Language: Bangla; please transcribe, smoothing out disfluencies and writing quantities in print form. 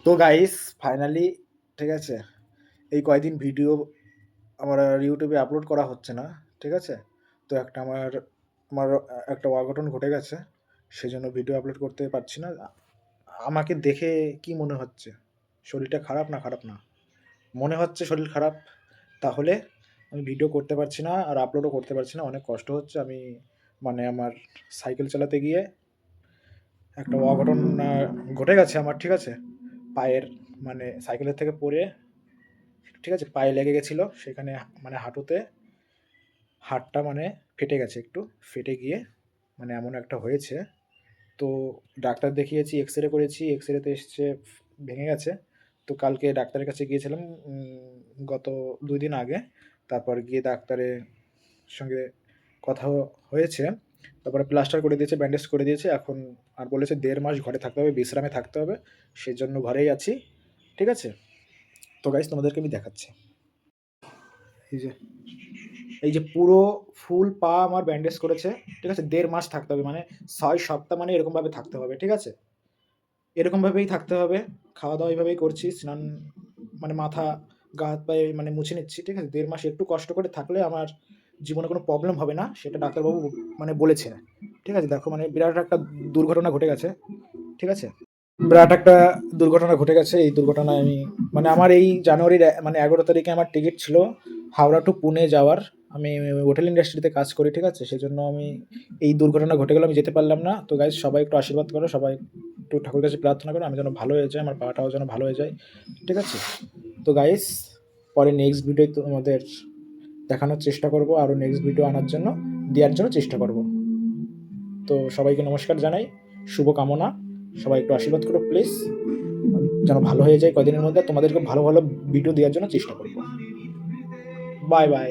তো গাইস ফাইনালি ঠিক আছে, এই কয়দিন ভিডিও আমার ইউটিউবে আপলোড করা হচ্ছে না। ঠিক আছে, তো আমার একটা অঘটন ঘটে গেছে, সেজন্য ভিডিও আপলোড করতে পারছি না। আমাকে দেখে কি মনে হচ্ছে? শরীরটা খারাপ না খারাপ না? মনে হচ্ছে শরীর খারাপ। তাহলে আমি ভিডিও করতে পারছি না আর আপলোডও করতে পারছি না, অনেক কষ্ট হচ্ছে। আমি আমার সাইকেল চালাতে গিয়ে একটা অঘটন ঘটে গেছে আমার। ঠিক আছে, পায়ের সাইকেলের থেকে পড়ে ঠিক আছে, পায়ে লেগে গেছিলো সেখানে, হাঁটুতে হাড়টা ফেটে গেছে একটু, ফেটে গিয়ে এমন একটা হয়েছে। তো ডাক্তার দেখিয়েছি, এক্স-রে করেছি, এক্স-রেতে এসছে ভেঙে গেছে। তো কালকে ডাক্তারের কাছে গিয়েছিলাম গত ২ দিন আগে। তারপর গিয়ে ডাক্তারের সঙ্গে কথা হয়েছে। তারপরে প্লাস্টার করে দিয়েছে, ব্যান্ডেজ করে দিয়েছে। এখন আর বলেছে ১.৫ মাস ঘরে থাকতে হবে, বিশ্রামে থাকতে হবে। সেজন্য ঘরেই আছি। ঠিক আছে? তো গাইস তোমাদেরকে আমি দেখাচ্ছি। এই যে এই যে পুরো ফুল পা আমার ব্যান্ডেজ করেছে। ঠিক আছে? ১.৫ মাস থাকতে হবে, ৬ সপ্তাহ এরকমভাবে থাকতে হবে। ঠিক আছে? এরকমভাবেই থাকতে হবে। খাওয়া-দাওয়া এভাবেই করছি। স্নান মাথা, গা হাত পায়ে মুছে নিচ্ছি। ঠিক আছে? ১.৫ মাস একটু কষ্ট করে থাকলে আমার জীবনে কোনো প্রবলেম হবে না। সেটা ডাক্তারবাবু বলেছে। ঠিক আছে? দেখো বিরাট একটা দুর্ঘটনা ঘটে গেছে। ঠিক আছে? বিরাট একটা দুর্ঘটনা ঘটে গেছে। এই দুর্ঘটনায় আমি আমার এই জানুয়ারির ১১ তারিখে আমার টিকিট ছিল হাওড়া টু পুনে যাওয়ার। আমি হোটেল ইন্ডাস্ট্রিতে কাজ করি। ঠিক আছে? সেজন্য আমি এই দুর্ঘটনা ঘটে গেল, আমি যেতে পারলাম না। তো গাইস সবাই একটু আশীর্বাদ করো, সবাই একটু ঠাকুরের কাছে প্রার্থনা করো আমি যেন ভালো হয়ে যাই, আমার পাটাও যেন ভালো হয়ে যায়। ঠিক আছে? তো গাইস পরে নেক্সট ভিডিও তোমাদের দেখানোর চেষ্টা করব, আরও নেক্সট ভিডিও আনার জন্য, দেওয়ার জন্য চেষ্টা করব। তো সবাইকে নমস্কার জানাই, শুভ কামনা। সবাই একটু আশীর্বাদ করো প্লিজ, যেন ভালো হয়ে যায় কদিনের মধ্যে। তোমাদেরকে ভালো ভালো ভিডিও দেওয়ার জন্য চেষ্টা করব। Bye bye.